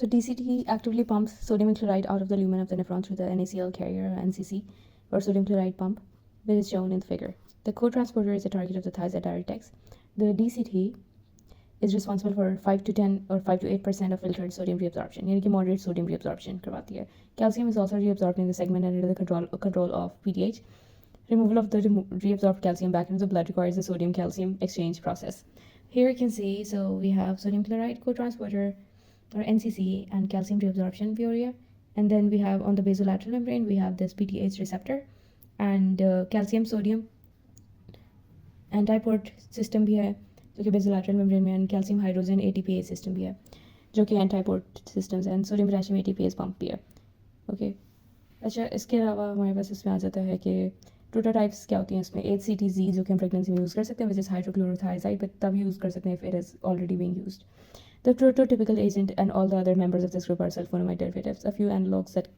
So DCT actively pumps sodium chloride out of the lumen of the nephron through the NaCl carrier or NCC or sodium chloride pump, which is shown in the figure. The co-transporter is the target of the thiazide diuretics. The DCT is responsible for 5 to 10 or 5 to 8% of filtered sodium reabsorption, यानी कि moderate sodium reabsorption करवाती है. Calcium is also reabsorbed in the segment under the control of PTH. Removal of the reabsorbed calcium back into the blood requires the sodium-calcium exchange process. Here you can see, so we have sodium chloride co-transporter or NCC and calcium reabsorption urea, and then we have on the basolateral membrane we have this PTH receptor and calcium sodium antiport system भी है जो कि basolateral membrane में, and calcium hydrogen ATPase system भी है जो कि antiport systems and sodium potassium ATPase pump भी है. ओके अच्छा, इसके अलावा हमारे पास इसमें आ जाता है कि प्रोटोटाइप्स क्या होती हैं इसमें. 8CTZ जो कि हम प्रेगनेंसी में यूज़ कर सकते हैं, विच इज़ हाइड्रोक्लोरोथाइजाइड, बट तब यूज़ कर सकते हैं if it is already being used. The prototypical agent and all the other members of this group are sulfonamide derivatives. A few analogs that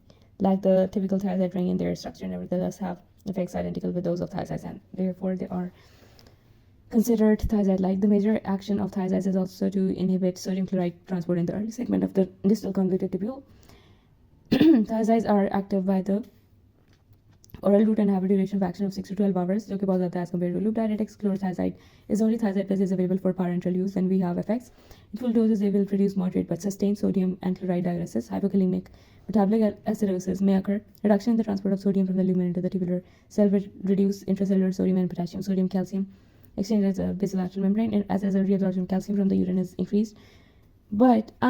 lack the typical thiazide ring in their structure nevertheless have effects identical with those of thiazides, and therefore they are considered thiazide-like. The major action of thiazides is also to inhibit sodium chloride transport in the early segment of the distal convoluted tubule. Thiazides are active by the oral route and have a duration of action of 6 to 12 hours, जो कि बहुत ज़्यादा as compared to loop diuretics. Chlorothiazide is only thiazide plus is available for parenteral use when we have effects. In full doses, they will produce moderate but sustained sodium and chloride diuresis. Hypokalemic metabolic acidosis may occur. Reduction in the transport of sodium from the lumen into the tubular cell will reduce intracellular sodium and potassium. Sodium-calcium exchange at the basolateral membrane, and as a reabsorption of calcium from the urine is increased,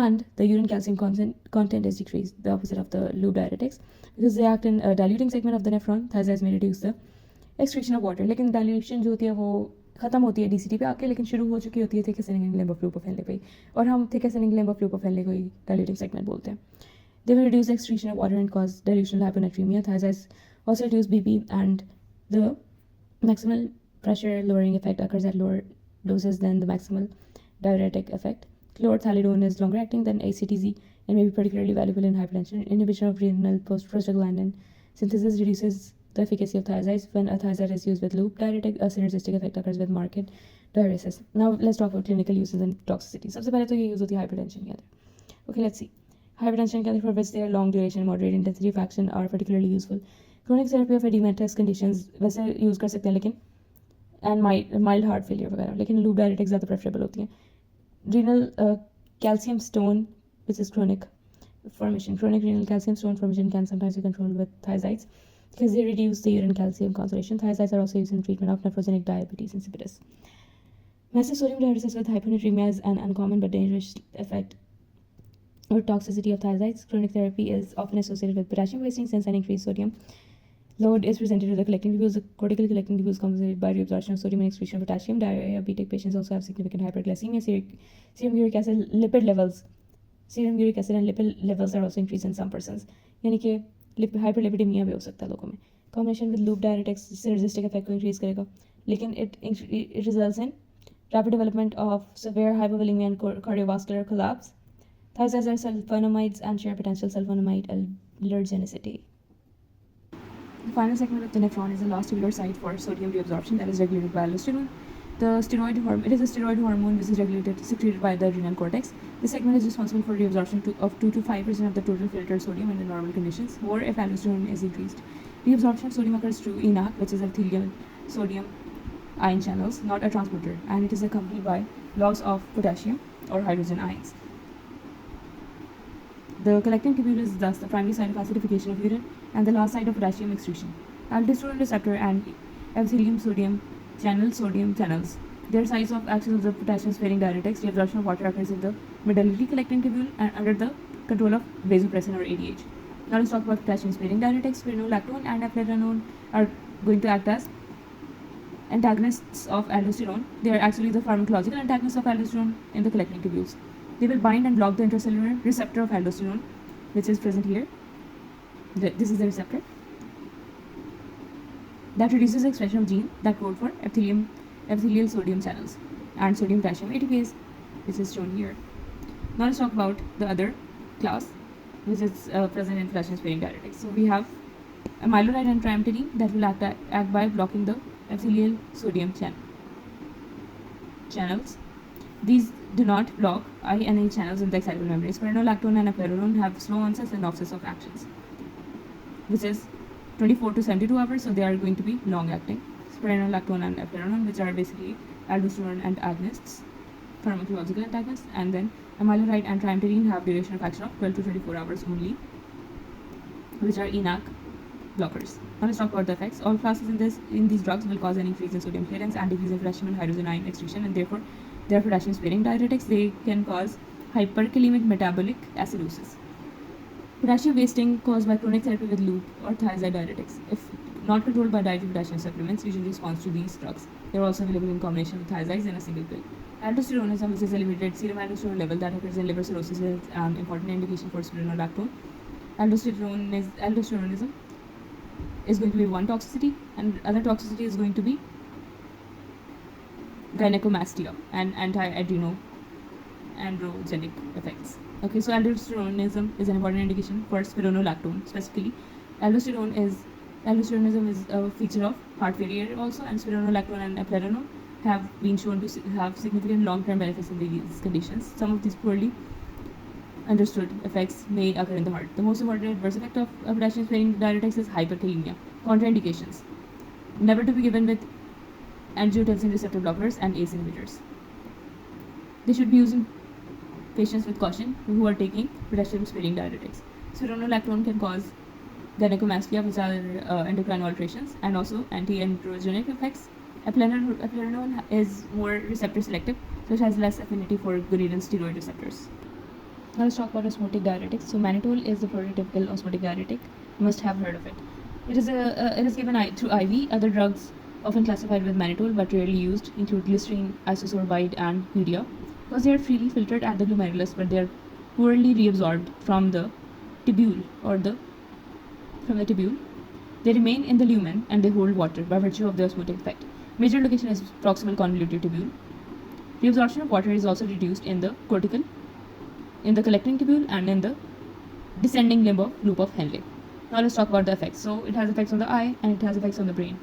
and the urine calcium content is decreased, the opposite of the loop diuretics, because they act in a diluting segment of the nephron. Thiazides may reduce the excretion of water, लेकिन dilution जो होती है वो ख़त्म होती है DCT पे आके, लेकिन शुरू हो चुकी होती है thick ascending limb of loop of Henle पे, और हम thick ascending limb of loop of Henle को ही diluting segment बोलते हैं. They will reduce the excretion of water and cause dilutional hyponatremia. Thiazides also reduce BP, and the maximal pressure lowering effect occurs at lower doses than the maximal diuretic effect. Chlorothalidone is longer acting than ACTZ and may be particularly valuable in hypertension. Inhibition of renal prostaglandin synthesis reduces the efficacy of thiazides. When a thiazide is used with loop diuretic, a synergistic effect occurs with marked diuresis. Now let's talk about clinical uses and toxicity. सबसे पहले तो ये use होती है hypertension के अंदर. Okay, let's see. Hypertension के अंदर for which their long duration and moderate intensity of action are particularly useful. Chronic therapy of edematous conditions वैसे यूज़ कर सकते हैं, लेकिन and mild heart failure वगैरह, लेकिन loop diuretics ज़्यादा preferable होती हैं. Renal calcium stone, which is chronic formation. Chronic renal calcium stone formation can sometimes be controlled with thiazides because they reduce the urine calcium concentration. Thiazides are also used in treatment of nephrogenic diabetes insipidus. Massive sodium diuresis with hyponatremia is an uncommon but dangerous effect or toxicity of thiazides. Chronic therapy is often associated with potassium wasting since an increased sodium load is presented to the collecting tubules. The cortical collecting tubules compensated by reabsorption of sodium and excretion of potassium. Diabetic patients also have significant hyperglycemia. Serum uric acid and lipid levels are also increased in some persons. यानी कि hyperlipidemia भी हो सकता है लोगों में. Combination with loop diuretics synergistic effect को increase करेगा, लेकिन it results in rapid development of severe hypovolemia and cardiovascular collapse. Thiazides are sulfonamides and share potential sulfonamide allergenicity. The final segment of the nephron is the last tubular site for sodium reabsorption that is regulated by aldosterone. It is a steroid hormone which is secreted by the adrenal cortex. This segment is responsible for reabsorption of 2 to 5% of the total filtered sodium under normal conditions, or if aldosterone is increased. Reabsorption of sodium occurs through ENaC, which is epithelial sodium ion channels, not a transporter, and it is accompanied by loss of potassium or hydrogen ions. The collecting tubule is thus the primary site of acidification of urine and the last site of potassium excretion. Aldosterone receptor and epithelium sodium channels. They are sites of action of the potassium-sparing diuretics. Reabsorption of water occurs in the medullary collecting tubule and under the control of vasopressin or ADH. Now let's talk about potassium-sparing diuretics. Spironolactone and eplerenone are going to act as antagonists of aldosterone. They are actually the pharmacological antagonists of aldosterone in the collecting tubules. They will bind and block the intracellular receptor of aldosterone, which is present here. This is the receptor that reduces the expression of gene that code for epithelial sodium channels and sodium potassium ATPase, which is shown here. Now let's talk about the other class, which is present in potassium-sparing diuretics. So we have amiloride and triamtidine that will act by blocking the epithelial sodium channels. These do not block INA channels in the excitable membrane. Spironolactone and eplerenone have slow onsets and offsets of actions, which is 24 to 72 hours, so they are going to be long-acting. Spironolactone and eplerenone, which are basically aldosterone antagonists, pharmacological antagonists, and then amiloride and triamterene have duration of action of 12 to 24 hours only, which are ENaC blockers. Now let's talk about the effects. All classes in these drugs will cause an increase in sodium clearance and decrease in potassium and hydrogen ion excretion, and therefore they are potassium sparing diuretics. They can cause hyperkalemic metabolic acidosis. Potassium wasting caused by chronic therapy with loop or thiazide diuretics. If not controlled by dietary potassium supplements, usually responds to these drugs. They are also available in combination with thiazides in a single pill. Aldosteronism, which is elevated serum aldosterone level that occurs in liver cirrhosis, is an important indication for spironolactone. Aldosteronism is going to be one toxicity, and other toxicity is going to be gynecomastia and anti-androgenic effects. Okay, so aldosteronism is an important indication for spironolactone. Specifically, aldosteronism is a feature of heart failure also, and spironolactone and eplerenone have been shown to have significant long-term benefits in these conditions. Some of these poorly understood effects may occur in the heart. The most important adverse effect of potassium-sparing diuretics is hyperkalemia. Contraindications: never to be given with angiotensin receptor blockers and ACE inhibitors. They should be used in patients with caution who are taking potassium-sparing diuretics. Spironolactone can cause gynecomastia, which are endocrine alterations, and also anti-androgenic effects. Eplerenone is more receptor selective, so it has less affinity for gonadal steroid receptors. Now let's talk about osmotic diuretics. So mannitol is the prototypical osmotic diuretic. You must have heard of it. It is given through IV. Other drugs often classified with mannitol but rarely used include glycerine, isosorbide, and urea, because they are freely filtered at the glomerulus, but they are poorly reabsorbed from the tubule. They remain in the lumen and they hold water by virtue of the osmotic effect. Major location is proximal convoluted tubule. Reabsorption of water is also reduced in the cortical, in the collecting tubule, and in the descending limb of loop of Henle. Now let's talk about the effects. So it has effects on the eye and it has effects on the brain.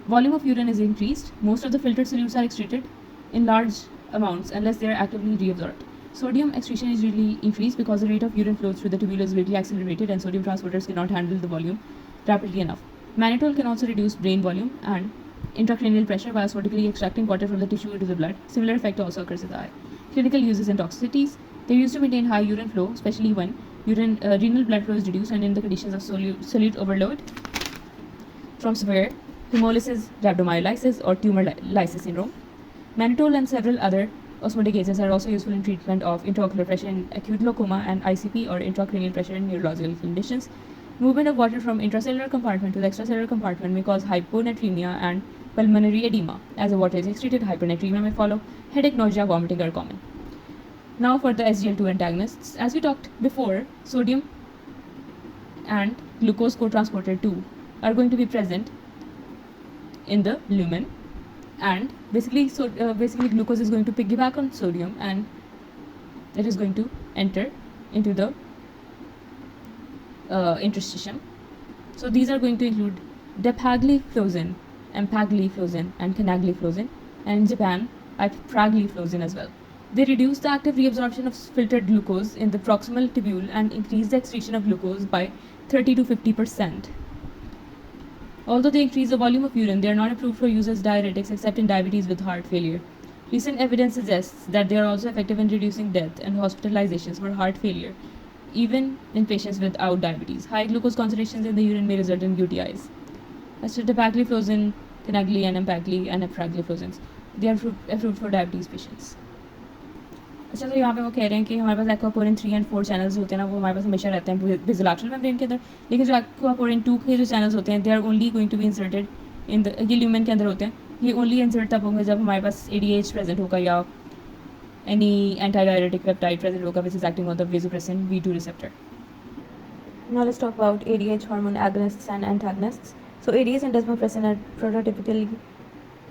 Volume of urine is increased. Most of the filtered solutes are excreted in large amounts unless they are actively reabsorbed. Sodium excretion is usually increased because the rate of urine flow through the tubule is greatly accelerated and sodium transporters cannot handle the volume rapidly enough. Mannitol can also reduce brain volume and intracranial pressure by osmotically extracting water from the tissue into the blood. Similar effect also occurs in the eye. Clinical uses and toxicities. They are used to maintain high urine flow, especially when renal blood flow is reduced and in the conditions of solute overload from severe hemolysis, rhabdomyolysis, or tumor lysis syndrome. Mannitol and several other osmotic agents are also useful in treatment of intraocular pressure in acute glaucoma and ICP, or intracranial pressure in neurological conditions. Movement of water from intracellular compartment to the extracellular compartment may cause hyponatremia and pulmonary edema. As the water is excreted, hypernatremia may follow. Headache, nausea, vomiting are common. Now for the SGL2 antagonists. As we talked before, sodium and glucose co-transporter 2 are going to be present in the lumen, and basically glucose is going to piggyback on sodium and it is going to enter into the interstitium. So these are going to include dapagliflozin, empagliflozin, and canagliflozin, and in Japan, ipragliflozin as well. They reduce the active reabsorption of filtered glucose in the proximal tubule and increase the excretion of glucose by 30 to 50%. Although they increase the volume of urine, they are not approved for use as diuretics except in diabetes with heart failure. Recent evidence suggests that they are also effective in reducing death and hospitalizations for heart failure, even in patients without diabetes. High glucose concentrations in the urine may result in UTIs. As to dapagliflozin, canagli, and empagli, and epragliflozins, they are approved for diabetes patients. अच्छा, तो यहाँ पे वो कह रहे हैं कि हमारे पास एक्वापोरिन 3 और 4 चैनल्स होते हैं ना, वो हमारे पास हमेशा रहते हैं बेसिलैटरल मेम्ब्रेन के अंदर, लेकिन जो एक्वापोरिन 2 के जो चैनल्स होते हैं, they are only going to be inserted in the, ये ल्यूमेन के अंदर होते हैं. ये ओनली इंसर्ट तब होंगे जब हमारे पास ADH प्रेजेंट होगा या एनी एंटी-डायरेटिक पेप्टाइड प्रेजेंट होगा which is acting on the vasopressin V2 receptor. Now let's talk about ADH hormone agonists and antagonists. So ADH and desmopressin are prototypical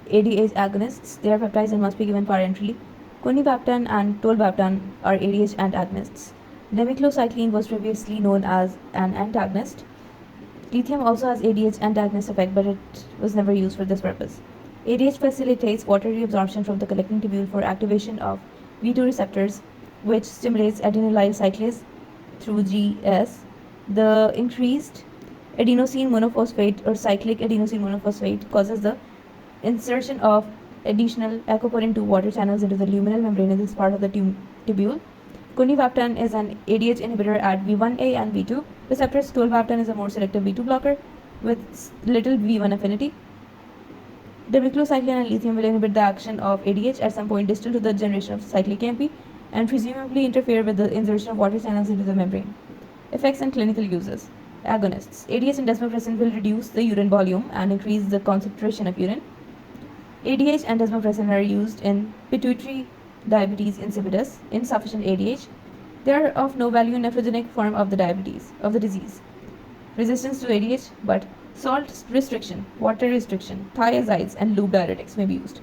ADH agonists. They are peptides and must be given parenterally. Conivaptan and tolvaptan are ADH antagonists. Demiclocycline was previously known as an antagonist. Lithium also has ADH antagonist effect, but it was never used for this purpose. ADH facilitates water reabsorption from the collecting tubule for activation of V2 receptors, which stimulates adenylyl cyclase through GS. The increased adenosine monophosphate or cyclic adenosine monophosphate causes the insertion of additional aquaporin 2 water channels into the luminal membrane in this part of the tubule. Conivaptan is an ADH inhibitor at V1A and V2 receptors. Tolvaptan is a more selective V2 blocker with little V1 affinity. Demiclocycline and lithium will inhibit the action of ADH at some point distal to the generation of cyclic AMP and presumably interfere with the insertion of water channels into the membrane. Effects and clinical uses. Agonists. ADH and desmopressin will reduce the urine volume and increase the concentration of urine. ADH and desmopressin are used in pituitary diabetes insipidus, insufficient ADH. They are of no value in nephrogenic form of the disease. Resistance to ADH, but salt restriction, water restriction, thiazides, and loop diuretics may be used.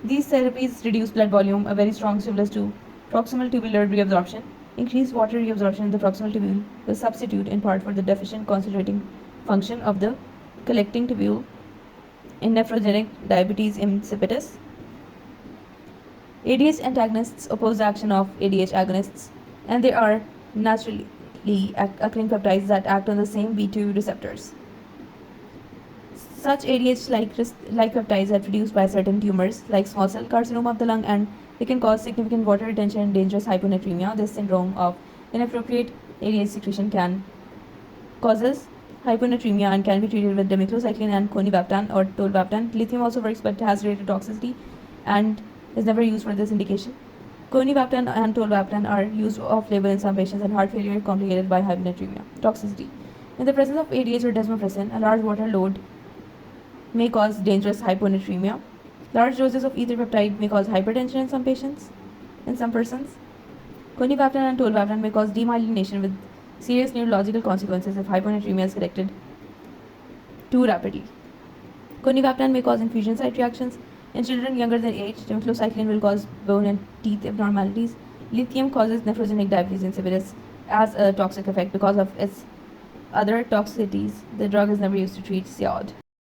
These therapies reduce blood volume, a very strong stimulus to proximal tubular reabsorption. Increased water reabsorption in the proximal tubule will substitute in part for the deficient concentrating function of the collecting tubule in nephrogenic diabetes insipidus. ADH antagonists oppose the action of ADH agonists, and they are naturally occurring peptides that act on the same V2 receptors. Such ADH-like peptides are produced by certain tumors, like small cell carcinoma of the lung, and they can cause significant water retention and dangerous hyponatremia. This syndrome of inappropriate ADH secretion causes hyponatremia and can be treated with demiclocycline and conivaptan or tolvaptan. Lithium also works but has related toxicity and is never used for this indication. Conivaptan and tolvaptan are used off-label in some patients and heart failure complicated by hyponatremia. Toxicity. In the presence of ADH or desmopressin, a large water load may cause dangerous hyponatremia. Large doses of ether peptide may cause hypertension in some persons. Conivaptan and tolvaptan may cause demyelination with serious neurological consequences if hyponatremia is corrected too rapidly. Conivaptan may cause infusion site reactions. In children younger than age, demiclocycline will cause bone and teeth abnormalities. Lithium causes nephrogenic diabetes insipidus as a toxic effect because of its other toxicities. The drug is never used to treat SIAD.